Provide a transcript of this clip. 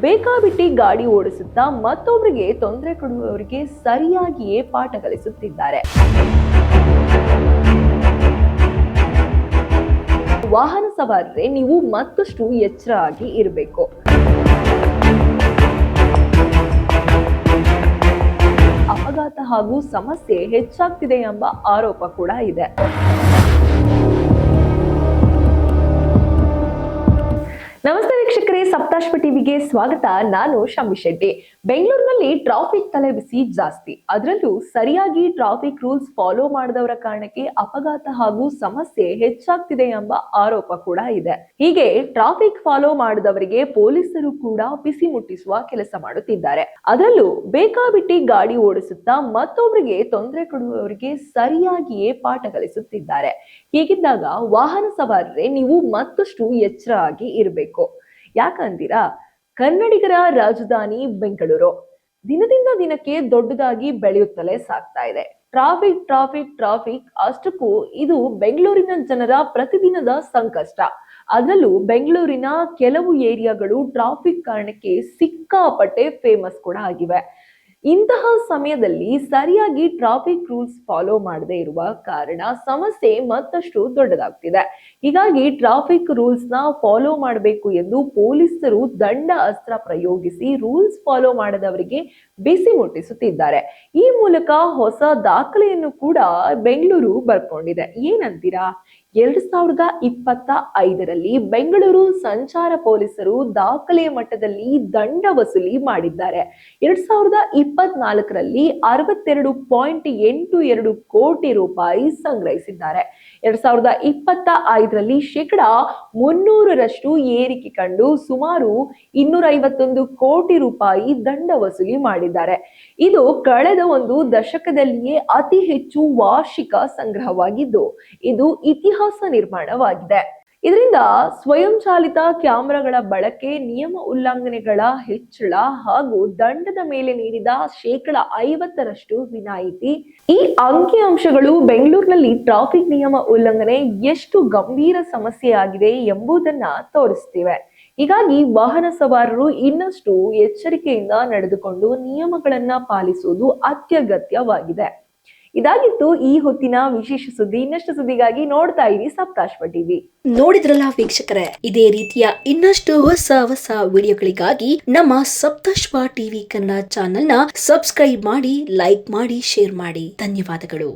ಬೇಕಾಬಿಟ್ಟಿ ಗಾಡಿ ಓಡಿಸುತ್ತಾ ಮತ್ತೊಬ್ಬರಿಗೆ ತೊಂದರೆ ಕೊಡುವವರಿಗೆ ಸರಿಯಾಗಿಯೇ ಪಾಠ ಕಲಿಸುತ್ತಿದ್ದಾರೆ. ವಾಹನ ಸವಾರರೇ, ನೀವು ಮತ್ತಷ್ಟು ಎಚ್ಚರ ಆಗಿ ಇರಬೇಕು. ಅಪಘಾತ ಹಾಗೂ ಸಮಸ್ಯೆ ಹೆಚ್ಚಾಗ್ತಿದೆ ಎಂಬ ಆರೋಪ ಕೂಡ ಇದೆ. ನಮಸ್ತೆ ವೀಕ್ಷಕರೇ, ಸಪ್ತಾಶ್ವ ಟಿವಿಗೆ ಸ್ವಾಗತ. ನಾನು ಶಮ್ಮಿ ಶೆಟ್ಟಿ. ಬೆಂಗಳೂರಿನಲ್ಲಿ ಟ್ರಾಫಿಕ್ ತಲೆಬಿಸಿ ಜಾಸ್ತಿ. ಅದರಲ್ಲೂ ಸರಿಯಾಗಿ ಟ್ರಾಫಿಕ್ ರೂಲ್ಸ್ ಫಾಲೋ ಮಾಡದವರ ಕಾರಣಕ್ಕೆ ಅಪಘಾತ ಹಾಗೂ ಸಮಸ್ಯೆ ಹೆಚ್ಚಾಗ್ತಿದೆ ಎಂಬ ಆರೋಪ ಕೂಡ ಇದೆ. ಹೀಗೆ ಟ್ರಾಫಿಕ್ ಫಾಲೋ ಮಾಡದವರಿಗೆ ಪೊಲೀಸರು ಕೂಡ ಬಿಸಿ ಮುಟ್ಟಿಸುವ ಕೆಲಸ ಮಾಡುತ್ತಿದ್ದಾರೆ. ಅದರಲ್ಲೂ ಬೇಕಾಬಿಟ್ಟಿ ಗಾಡಿ ಓಡಿಸುತ್ತಾ ಮತ್ತೊಬ್ಬರಿಗೆ ತೊಂದರೆ ಕೊಡುವವರಿಗೆ ಸರಿಯಾಗಿಯೇ ಪಾಠ ಕಲಿಸುತ್ತಿದ್ದಾರೆ. ಹೀಗಿದ್ದಾಗ ವಾಹನ ಸವಾರರೇ, ನೀವು ಮತ್ತಷ್ಟು ಎಚ್ಚರ ಆಗಿ ಇರಬೇಕು. ಯಾಕಂತೀರಾ? ಕನ್ನಡಿಗರ ರಾಜಧಾನಿ ಬೆಂಗಳೂರು ದಿನದಿಂದ ದಿನಕ್ಕೆ ದೊಡ್ಡದಾಗಿ ಬೆಳೆಯುತ್ತಲೇ ಸಾಗ್ತಾ ಇದೆ. ಟ್ರಾಫಿಕ್ ಟ್ರಾಫಿಕ್ ಟ್ರಾಫಿಕ್ ಅಷ್ಟಕ್ಕೂ ಇದು ಬೆಂಗಳೂರಿನ ಜನರ ಪ್ರತಿದಿನದ ಸಂಕಷ್ಟ. ಅದರಲ್ಲೂ ಬೆಂಗಳೂರಿನ ಕೆಲವು ಏರಿಯಾಗಳು ಟ್ರಾಫಿಕ್ ಕಾರಣಕ್ಕೆ ಸಿಕ್ಕಾಪಟ್ಟೆ ಫೇಮಸ್ ಕೂಡ ಆಗಿವೆ. ಇಂತಹ ಸಮಯದಲ್ಲಿ ಸರಿಯಾಗಿ ಟ್ರಾಫಿಕ್ ರೂಲ್ಸ್ ಫಾಲೋ ಮಾಡದೇ ಇರುವ ಕಾರಣ ಸಮಸ್ಯೆ ಮತ್ತಷ್ಟು ದೊಡ್ಡದಾಗ್ತಿದೆ. ಹೀಗಾಗಿ ಟ್ರಾಫಿಕ್ ರೂಲ್ಸ್ ನ ಫಾಲೋ ಮಾಡಬೇಕು ಎಂದು ಪೊಲೀಸರು ದಂಡ ಅಸ್ತ್ರ ಪ್ರಯೋಗಿಸಿ ರೂಲ್ಸ್ ಫಾಲೋ ಮಾಡದವರಿಗೆ ಬಿಸಿ ಮುಟ್ಟಿಸುತ್ತಿದ್ದಾರೆ. ಈ ಮೂಲಕ ಹೊಸ ದಾಖಲೆಯನ್ನು ಕೂಡ ಬೆಂಗಳೂರು ಬರ್ಕೊಂಡಿದೆ. ಏನಂತೀರಾ? 2025ರಲ್ಲಿ ಬೆಂಗಳೂರು ಸಂಚಾರ ಪೊಲೀಸರು ದಾಖಲೆಯ ಮಟ್ಟದಲ್ಲಿ ದಂಡ ವಸೂಲಿ ಮಾಡಿದ್ದಾರೆ. 2024ರಲ್ಲಿ 62.82 ಕೋಟಿ ರೂಪಾಯಿ ಸಂಗ್ರಹಿಸಿದ್ದಾರೆ. 2025ರಲ್ಲಿ 300% ಏರಿಕೆ ಕಂಡು ಸುಮಾರು 251 ಕೋಟಿ ರೂಪಾಯಿ ದಂಡ ವಸೂಲಿ ಮಾಡಿದ್ದಾರೆ. ಇದು ಕಳೆದ ಒಂದು ದಶಕದಲ್ಲಿಯೇ ಅತಿ ಹೆಚ್ಚು ವಾರ್ಷಿಕ ಸಂಗ್ರಹವಾಗಿದ್ದು, ಇದು ಇತಿಹಾಸ ನಿರ್ಮಾಣವಾಗಿದೆ. ಇದರಿಂದ ಸ್ವಯಂ ಚಾಲಿತ ಕ್ಯಾಮೆರಾಗಳ ಬಳಕೆ, ನಿಯಮ ಉಲ್ಲಂಘನೆಗಳ ಹೆಚ್ಚಳ ಹಾಗೂ ದಂಡದ ಮೇಲೆ ನೀಡಿದ 50% ವಿನಾಯಿತಿ, ಈ ಅಂಕಿಅಂಶಗಳು ಬೆಂಗಳೂರಿನಲ್ಲಿ ಟ್ರಾಫಿಕ್ ನಿಯಮ ಉಲ್ಲಂಘನೆ ಎಷ್ಟು ಗಂಭೀರ ಸಮಸ್ಯೆಯಾಗಿದೆ ಎಂಬುದನ್ನ ತೋರಿಸ್ತಿವೆ. ಹೀಗಾಗಿ ವಾಹನ ಸವಾರರು ಇನ್ನಷ್ಟು ಎಚ್ಚರಿಕೆಯಿಂದ ನಡೆದುಕೊಂಡು ನಿಯಮಗಳನ್ನ ಪಾಲಿಸುವುದು ಅತ್ಯಗತ್ಯವಾಗಿದೆ. ಇದಾಗಿತ್ತು ಈ ಹೊತ್ತಿನ ವಿಶೇಷ ಸುದ್ದಿ. ಇನ್ನಷ್ಟು ಸುದ್ದಿಗಾಗಿ ನೋಡ್ತಾ ಇರಿ ಸಪ್ತಾಶ್ವ ಟಿವಿ. ನೋಡಿದ್ರಲ್ಲ ವೀಕ್ಷಕರೇ, ಇದೇ ರೀತಿಯ ಇನ್ನಷ್ಟು ಹೊಸ ವಿಡಿಯೋಗಳಿಗಾಗಿ ನಮ್ಮ ಸಪ್ತಾಶ್ವ ಟಿವಿ ಕನ್ನಡ ಚಾನೆಲ್ನ ಸಬ್ಸ್ಕ್ರೈಬ್ ಮಾಡಿ, ಲೈಕ್ ಮಾಡಿ, ಶೇರ್ ಮಾಡಿ. ಧನ್ಯವಾದಗಳು.